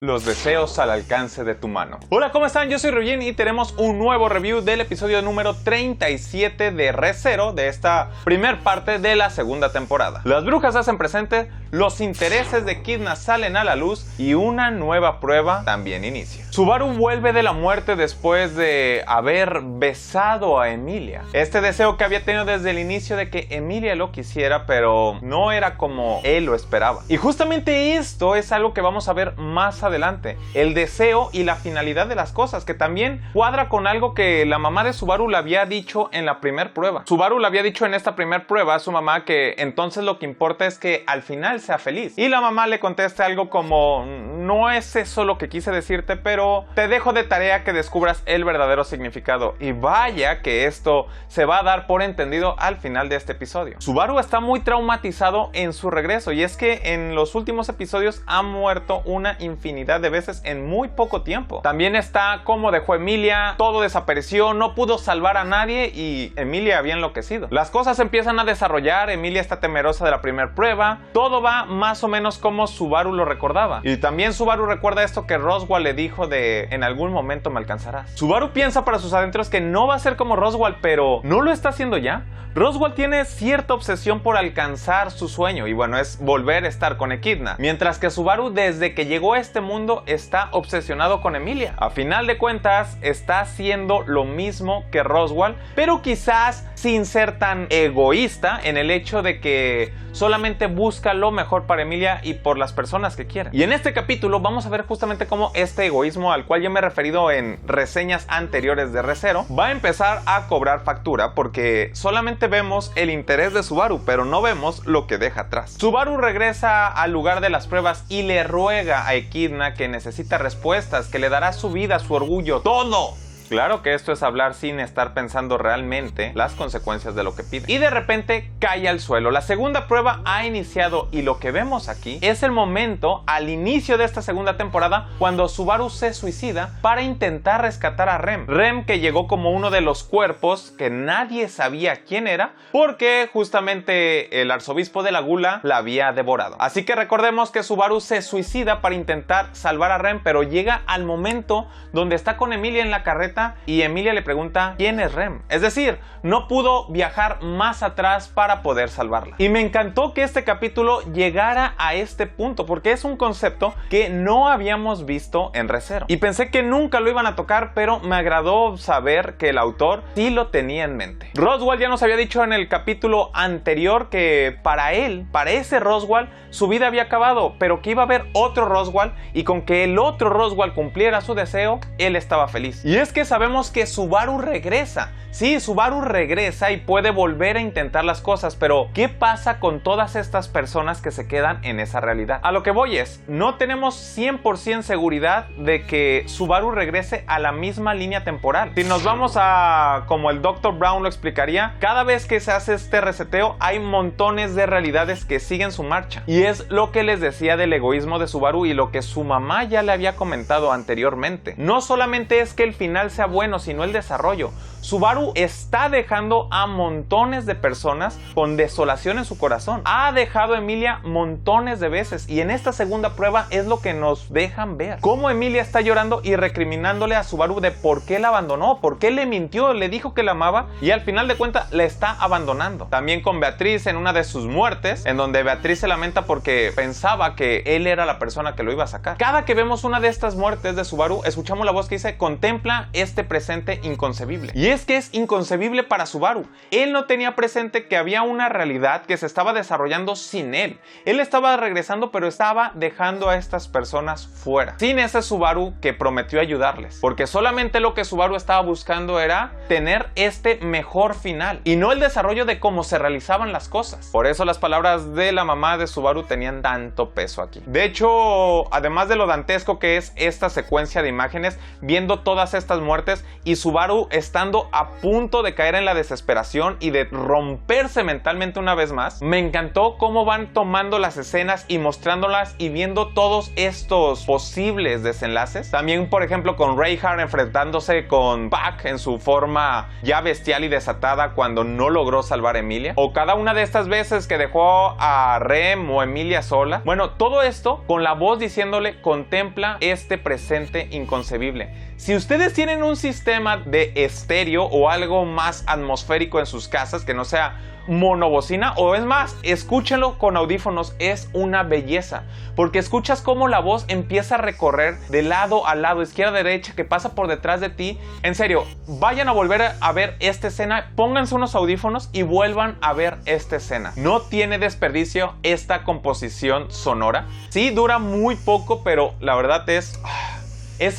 Los deseos al alcance de tu mano. Hola, ¿cómo están? Yo soy Ryujin y tenemos un nuevo review del episodio número 37 de Re:Zero, de esta primer parte de la segunda temporada. Las brujas hacen presente, los intereses de Echidna salen a la luz y una nueva prueba también inicia. Subaru vuelve de la muerte después de haber besado a Emilia. Este deseo que había tenido desde el inicio de que Emilia lo quisiera, pero no era como él lo esperaba. Y justamente esto es algo que vamos a ver más adelante, el deseo y la finalidad de las cosas, que también cuadra con algo que la mamá de Subaru le había dicho en la primer prueba. Subaru le había dicho en esta primer prueba a su mamá que entonces lo que importa es que al final sea feliz, y la mamá le contesta algo como: no es eso lo que quise decirte, pero te dejo de tarea que descubras el verdadero significado. Y vaya que esto se va a dar por entendido al final de este episodio. Subaru está muy traumatizado en su regreso, y es que en los últimos episodios ha muerto una infinidad de veces en muy poco tiempo. También está como dejó Emilia, todo desapareció, no pudo salvar a nadie y Emilia había enloquecido. Las cosas empiezan a desarrollar, Emilia está temerosa de la primera prueba, todo va más o menos como Subaru lo recordaba. Y también Subaru recuerda esto que Roswaal le dijo de: en algún momento me alcanzarás. Subaru piensa para sus adentros que no va a ser como Roswaal, pero ¿no lo está haciendo ya? Roswaal tiene cierta obsesión por alcanzar su sueño, y bueno, es volver a estar con Echidna, mientras que Subaru desde que llegó a este mundo está obsesionado con Emilia. A final de cuentas está haciendo lo mismo que Roswaal, pero quizás sin ser tan egoísta en el hecho de que solamente busca lo mejor para Emilia y por las personas que quiere. Y en este capítulo vamos a ver justamente cómo este egoísmo, al cual ya me he referido en reseñas anteriores de Re:Zero, va a empezar a cobrar factura, porque solamente vemos el interés de Subaru, pero no vemos lo que deja atrás. Subaru regresa al lugar de las pruebas y le ruega a Echidna que necesita respuestas, que le dará su vida, su orgullo, todo. Claro que esto es hablar sin estar pensando realmente las consecuencias de lo que pide. Y de repente cae al suelo. La segunda prueba ha iniciado, y lo que vemos aquí es el momento al inicio de esta segunda temporada cuando Subaru se suicida para intentar rescatar a Rem. Rem, que llegó como uno de los cuerpos que nadie sabía quién era, porque justamente el arzobispo de la Gula la había devorado. Así que recordemos que Subaru se suicida para intentar salvar a Rem, pero llega al momento donde está con Emilia en la carreta y Emilia le pregunta quién es Rem. Es decir, no pudo viajar más atrás para poder salvarla. Y me encantó que este capítulo llegara a este punto, porque es un concepto que no habíamos visto en Re:Zero. Y pensé que nunca lo iban a tocar, pero me agradó saber que el autor sí lo tenía en mente. Roswaal ya nos había dicho en el capítulo anterior que para él, para ese Roswaal, su vida había acabado, pero que iba a haber otro Roswaal, y con que el otro Roswaal cumpliera su deseo, él estaba feliz. Y es que sabemos que Subaru regresa. Sí, Subaru regresa y puede volver a intentar las cosas, pero ¿qué pasa con todas estas personas que se quedan en esa realidad? A lo que voy es, no tenemos 100% seguridad de que Subaru regrese a la misma línea temporal. Si nos vamos a, como el Dr. Brown lo explicaría, cada vez que se hace este reseteo hay montones de realidades que siguen su marcha. Y es lo que les decía del egoísmo de Subaru y lo que su mamá ya le había comentado anteriormente. No solamente es que el final sea bueno, sino el desarrollo. Subaru está dejando a montones de personas con desolación en su corazón. Ha dejado a Emilia montones de veces, y en esta segunda prueba es lo que nos dejan ver. Cómo Emilia está llorando y recriminándole a Subaru de por qué la abandonó, por qué le mintió, le dijo que la amaba y al final de cuentas la está abandonando. También con Beatriz en una de sus muertes, en donde Beatriz se lamenta porque pensaba que él era la persona que lo iba a sacar. Cada que vemos una de estas muertes de Subaru, escuchamos la voz que dice: contempla este presente inconcebible. Y es que es inconcebible para Subaru. Él no tenía presente que había una realidad que se estaba desarrollando sin él. Él estaba regresando, pero estaba dejando a estas personas fuera, sin ese Subaru que prometió ayudarles, porque solamente lo que Subaru estaba buscando era tener este mejor final y no el desarrollo de cómo se realizaban las cosas. Por eso las palabras de la mamá de Subaru tenían tanto peso aquí. De hecho, además de lo dantesco que es esta secuencia de imágenes, viendo todas estas muertes y Subaru estando estando a punto de caer en la desesperación y de romperse mentalmente una vez más. Me encantó cómo van tomando las escenas y mostrándolas y viendo todos estos posibles desenlaces. También, por ejemplo, con Reinhardt enfrentándose con Pac en su forma ya bestial y desatada cuando no logró salvar a Emilia, o cada una de estas veces que dejó a Rem o Emilia sola. Bueno, todo esto con la voz diciéndole: contempla este presente inconcebible. Si ustedes tienen un sistema de estéreo o algo más atmosférico en sus casas que no sea monobocina, o es más, escúchenlo con audífonos, es una belleza, porque escuchas cómo la voz empieza a recorrer de lado a lado, izquierda a derecha, que pasa por detrás de ti. En serio, vayan a volver a ver esta escena, pónganse unos audífonos y vuelvan a ver esta escena. No tiene desperdicio esta composición sonora. Sí, dura muy poco, pero la verdad es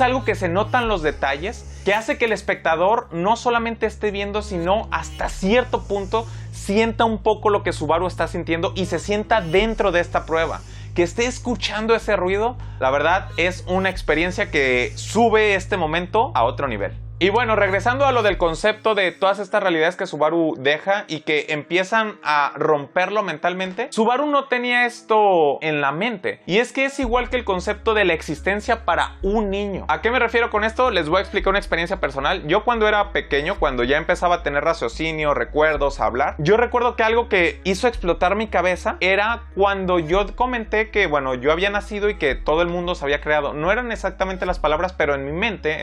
algo que se notan los detalles, que hace que el espectador no solamente esté viendo, sino hasta cierto punto sienta un poco lo que Subaru está sintiendo y se sienta dentro de esta prueba. Que esté escuchando ese ruido, la verdad es una experiencia que sube este momento a otro nivel. Y bueno, regresando a lo del concepto de todas estas realidades que Subaru deja y que empiezan a romperlo mentalmente, Subaru no tenía esto en la mente. Y es que es igual que el concepto de la existencia para un niño. ¿A qué me refiero con esto? Les voy a explicar una experiencia personal. Yo cuando era pequeño, cuando ya empezaba a tener raciocinio, recuerdos, a hablar, yo recuerdo que algo que hizo explotar mi cabeza era cuando yo comenté que, bueno, yo había nacido y que todo el mundo se había creado. No eran exactamente las palabras, pero en mi mente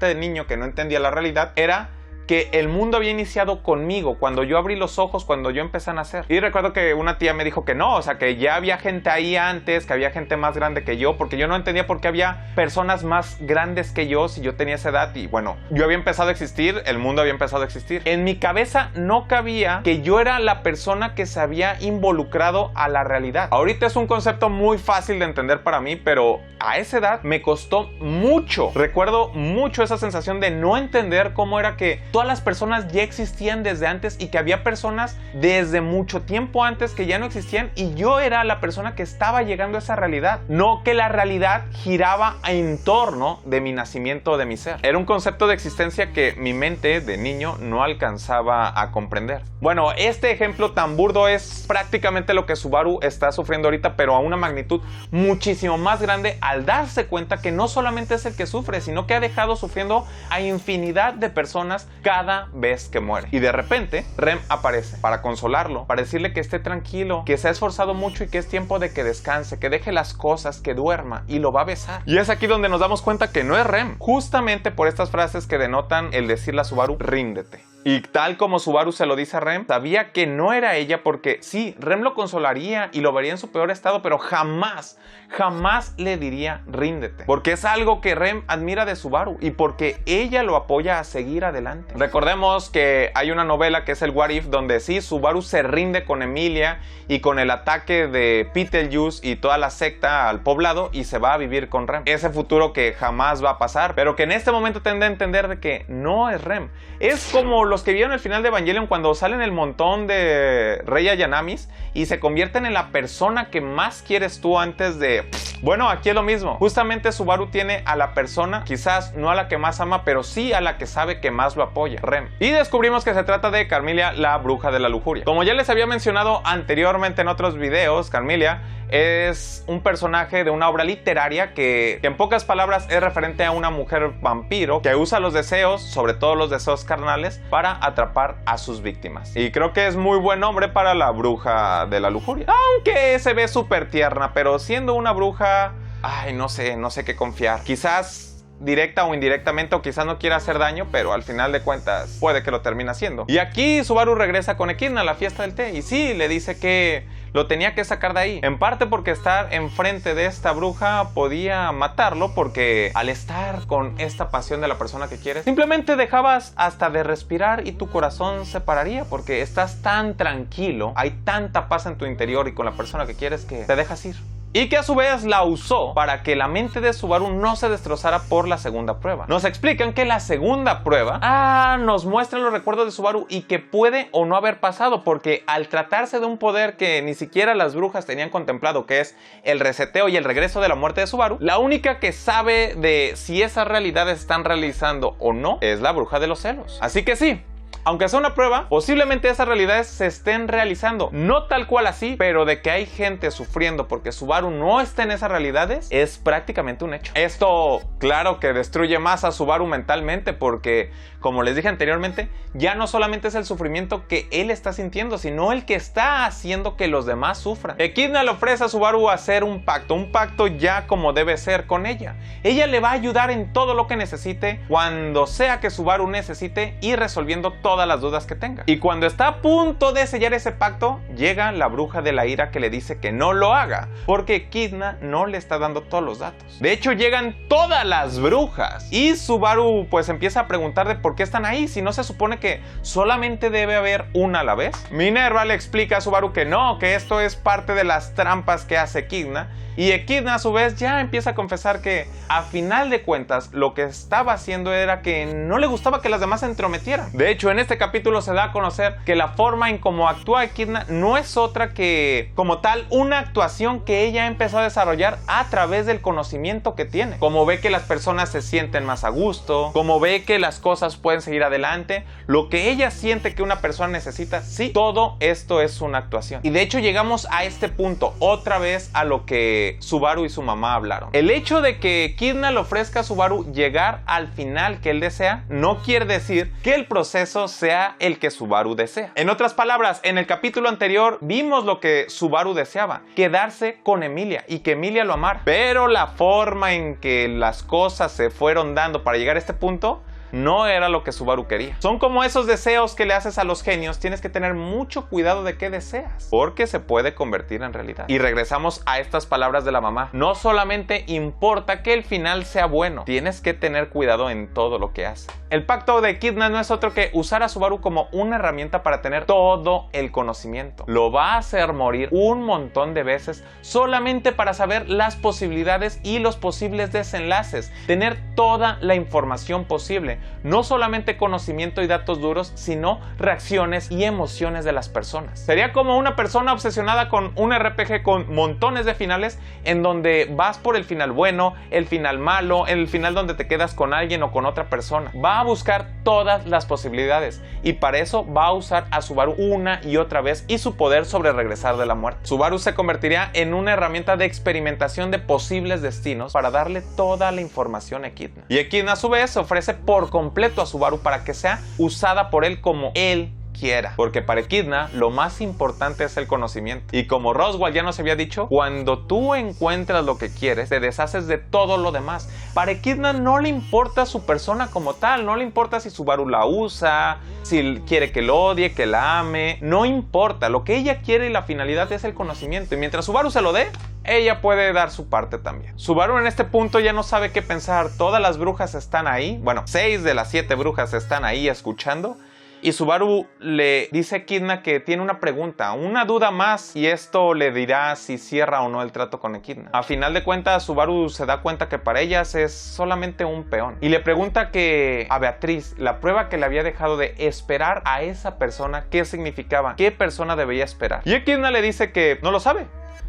de niño que no entendía la realidad, era que el mundo había iniciado conmigo, cuando yo abrí los ojos, cuando yo empecé a nacer. Y recuerdo que una tía me dijo que no, o sea, que ya había gente ahí antes, que había gente más grande que yo, porque yo no entendía por qué había personas más grandes que yo si yo tenía esa edad. Y bueno, yo había empezado a existir, el mundo había empezado a existir. En mi cabeza no cabía que yo era la persona que se había involucrado a la realidad. Ahorita es un concepto muy fácil de entender para mí, pero a esa edad me costó mucho. Recuerdo mucho esa sensación de no entender cómo era que todas las personas ya existían desde antes y que había personas desde mucho tiempo antes que ya no existían y yo era la persona que estaba llegando a esa realidad, no que la realidad giraba en torno de mi nacimiento o de mi ser. Era un concepto de existencia que mi mente de niño no alcanzaba a comprender. Bueno, este ejemplo tan burdo es prácticamente lo que Subaru está sufriendo ahorita, pero a una magnitud muchísimo más grande, al darse cuenta que no solamente es el que sufre, sino que ha dejado sufriendo a infinidad de personas cada vez que muere. Y de repente, Rem aparece para consolarlo, para decirle que esté tranquilo, que se ha esforzado mucho y que es tiempo de que descanse, que deje las cosas, que duerma, y lo va a besar. Y es aquí donde nos damos cuenta que no es Rem, justamente por estas frases que denotan el decirle a Subaru: ríndete. Y tal como Subaru se lo dice a Rem, sabía que no era ella, porque sí, Rem lo consolaría y lo vería en su peor estado, pero jamás le diría ríndete, porque es algo que Rem admira de Subaru y porque ella lo apoya a seguir adelante. Recordemos que hay una novela que es el What If, donde sí, Subaru se rinde con Emilia y con el ataque de Betelgeuse y toda la secta al poblado y se va a vivir con Rem. Ese futuro que jamás va a pasar, pero que en este momento tendrá a entender de que no es Rem. Es como los que vieron el final de Evangelion, cuando salen el montón de Rey Ayanamis y se convierten en la persona que más quieres tú antes de... Bueno, aquí es lo mismo. Justamente Subaru tiene a la persona, quizás no a la que más ama, pero sí a la que sabe que más lo apoya, Rem. Y descubrimos que se trata de Carmilla, la bruja de la lujuria. Como ya les había mencionado anteriormente en otros videos, Carmilla es un personaje de una obra literaria que en pocas palabras es referente a una mujer vampiro que usa los deseos, sobre todo los deseos carnales, para atrapar a sus víctimas. Y creo que es muy buen nombre para la bruja de la lujuria, aunque se ve súper tierna, pero siendo una bruja, ay, no sé qué confiar. Quizás directa o indirectamente, o quizás no quiera hacer daño, pero al final de cuentas puede que lo termine haciendo. Y aquí Subaru regresa con Echidna a la fiesta del té y sí, le dice que lo tenía que sacar de ahí, en parte porque estar enfrente de esta bruja podía matarlo, porque al estar con esta pasión de la persona que quieres, simplemente dejabas hasta de respirar y tu corazón se pararía, porque estás tan tranquilo, hay tanta paz en tu interior y con la persona que quieres que te dejas ir. y que a su vez la usó para que la mente de Subaru no se destrozara por la segunda prueba. Nos explican que la segunda prueba nos muestra los recuerdos de Subaru y que puede o no haber pasado, porque al tratarse de un poder que ni siquiera las brujas tenían contemplado, que es el reseteo y el regreso de la muerte de Subaru, la única que sabe de si esas realidades están realizando o no es la bruja de los celos. Así que sí, aunque sea una prueba, posiblemente esas realidades se estén realizando. No tal cual así, pero de que hay gente sufriendo porque Subaru no está en esas realidades es prácticamente un hecho. Esto, claro que destruye más a Subaru mentalmente porque, como les dije anteriormente, ya no solamente es el sufrimiento que él está sintiendo, sino el que está haciendo que los demás sufran. Echidna le ofrece a Subaru hacer un pacto ya como debe ser con ella. Ella le va a ayudar en todo lo que necesite, cuando sea que Subaru necesite, y resolviendo todas las dudas que tenga. Y cuando está a punto de sellar ese pacto, llega la bruja de la ira que le dice que no lo haga, porque Echidna no le está dando todos los datos. De hecho, llegan todas las brujas y Subaru pues empieza a preguntar de por qué están ahí, si no se supone que solamente debe haber una a la vez. Minerva le explica a Subaru que no, que esto es parte de las trampas que hace Echidna. Y Echidna a su vez ya empieza a confesar que a final de cuentas lo que estaba haciendo era que no le gustaba que las demás se entrometieran. De hecho, en este capítulo se da a conocer que la forma en cómo actúa Echidna no es otra que, como tal, una actuación que ella empezó a desarrollar a través del conocimiento que tiene. Como ve que las personas se sienten más a gusto, como ve que las cosas pueden seguir adelante, lo que ella siente que una persona necesita, sí, todo esto es una actuación. Y de hecho llegamos a este punto otra vez a lo que Subaru y su mamá hablaron. El hecho de que Echidna le ofrezca a Subaru llegar al final que él desea no quiere decir que el proceso sea el que Subaru desea. En otras palabras, en el capítulo anterior vimos lo que Subaru deseaba, quedarse con Emilia y que Emilia lo amara. Pero la forma en que las cosas se fueron dando para llegar a este punto no era lo que Subaru quería. Son como esos deseos que le haces a los genios. Tienes que tener mucho cuidado de qué deseas, porque se puede convertir en realidad. Y regresamos a estas palabras de la mamá. No solamente importa que el final sea bueno, tienes que tener cuidado en todo lo que haces. El pacto de Echidna no es otro que usar a Subaru como una herramienta para tener todo el conocimiento. Lo va a hacer morir un montón de veces solamente para saber las posibilidades y los posibles desenlaces. Tener toda la información posible. No solamente conocimiento y datos duros, sino reacciones y emociones de las personas. Sería como una persona obsesionada con un RPG con montones de finales, en donde vas por el final bueno, el final malo, el final donde te quedas con alguien o con otra persona. Va a buscar todas las posibilidades y para eso va a usar a Subaru una y otra vez y su poder sobre regresar de la muerte. Subaru se convertiría en una herramienta de experimentación de posibles destinos para darle toda la información a Echidna. Y Echidna a su vez se ofrece por completo a Subaru para que sea usada por él como él quiera, porque para Echidna lo más importante es el conocimiento. Y como Roswaal ya nos había dicho, cuando tú encuentras lo que quieres, te deshaces de todo lo demás. Para Echidna no le importa su persona como tal, no le importa si Subaru la usa, si quiere que lo odie, que la ame, no importa. Lo que ella quiere y la finalidad es el conocimiento, y mientras Subaru se lo dé, ella puede dar su parte también. Subaru en este punto ya no sabe qué pensar. Todas las brujas están ahí, bueno, 6 de las 7 brujas están ahí escuchando. Y Subaru le dice a Echidna que tiene una pregunta, una duda más, y esto le dirá si cierra o no el trato con Echidna. A final de cuentas, Subaru se da cuenta que para ellas es solamente un peón. Y le pregunta que a Beatriz, la prueba que le había dejado de esperar a esa persona, ¿qué significaba? ¿Qué persona debía esperar? Y Echidna le dice que no lo sabe.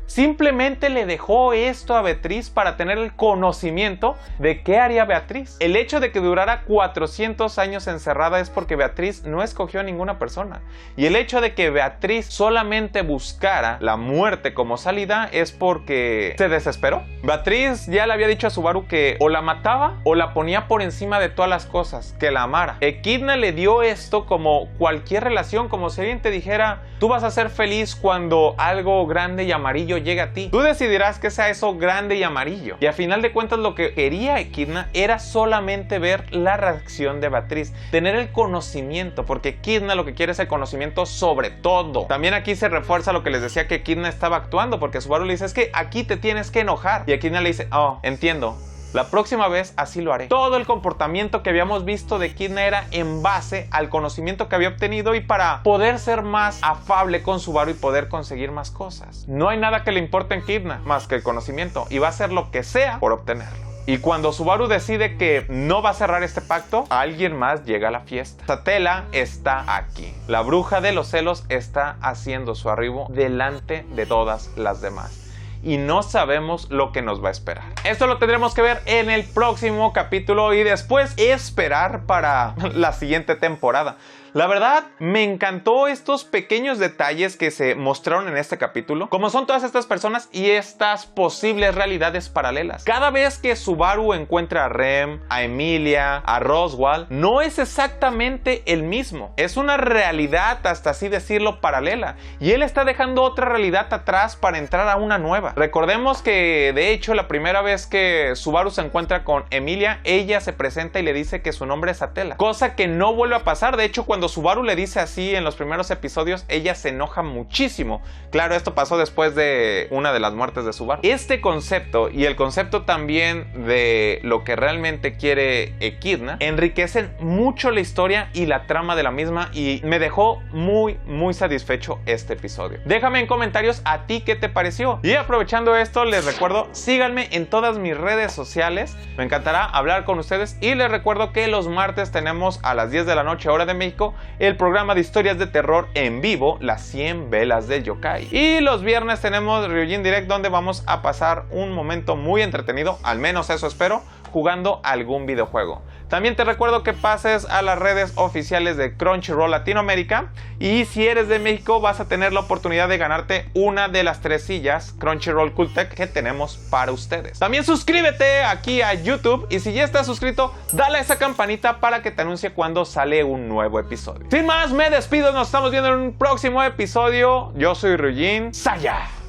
Simplemente le dejó esto a Beatriz para tener el conocimiento de qué haría Beatriz. El hecho de que durara 400 años encerrada es porque Beatriz no escogió a ninguna persona. Y el hecho de que Beatriz solamente buscara la muerte como salida es porque se desesperó. Beatriz ya le había dicho a Subaru que o la mataba o la ponía por encima de todas las cosas, que la amara. Echidna le dio esto como cualquier relación, como si alguien te dijera, tú vas a ser feliz cuando algo grande y amarillo llegue a ti. Tú decidirás que sea eso grande y amarillo. Y a final de cuentas lo que quería Echidna era solamente ver la reacción de Beatriz, tener el conocimiento, porque Echidna lo que quiere es el conocimiento sobre todo. También aquí se refuerza lo que les decía que Echidna estaba actuando, porque Subaru le dice, es que aquí te tienes que enojar. Y Echidna le dice, oh, entiendo. La próxima vez así lo haré. Todo el comportamiento que habíamos visto de Echidna era en base al conocimiento que había obtenido y para poder ser más afable con Subaru y poder conseguir más cosas. No hay nada que le importe a Echidna más que el conocimiento y va a hacer lo que sea por obtenerlo. Y cuando Subaru decide que no va a cerrar este pacto, alguien más llega a la fiesta. Satella está aquí. La bruja de los celos está haciendo su arribo delante de todas las demás. Y no sabemos lo que nos va a esperar. Esto lo tendremos que ver en el próximo capítulo y después esperar para la siguiente temporada. La verdad, me encantó estos pequeños detalles que se mostraron en este capítulo, como son todas estas personas y estas posibles realidades paralelas. Cada vez que Subaru encuentra a Rem, a Emilia, a Roswaal, no es exactamente el mismo. Es una realidad, hasta así decirlo, paralela. Y él está dejando otra realidad atrás para entrar a una nueva. Recordemos que, de hecho, la primera vez que Subaru se encuentra con Emilia, ella se presenta y le dice que su nombre es Satella. Cosa que no vuelve a pasar. De hecho, cuando Subaru le dice así en los primeros episodios, ella se enoja muchísimo. Claro, esto pasó después de una de las muertes de Subaru. Este concepto y el concepto también de lo que realmente quiere Echidna enriquecen mucho la historia y la trama de la misma y me dejó muy satisfecho este episodio. Déjame en comentarios a ti qué te pareció. Y aprovechando esto, les recuerdo, síganme en todas mis redes sociales. Me encantará hablar con ustedes y les recuerdo que los martes tenemos a las 10 de la noche hora de México el programa de historias de terror en vivo, las 100 velas del yokai. Y los viernes tenemos Ryujin Direct, donde vamos a pasar un momento muy entretenido, al menos eso espero, jugando algún videojuego. También te recuerdo que pases a las redes oficiales de Crunchyroll Latinoamérica y si eres de México vas a tener la oportunidad de ganarte una de las 3 sillas Crunchyroll Cultec que tenemos para ustedes. También suscríbete aquí a YouTube y si ya estás suscrito, dale a esa campanita para que te anuncie cuando sale un nuevo episodio. Sin más, me despido, nos estamos viendo en un próximo episodio. Yo soy Ryujin Saya.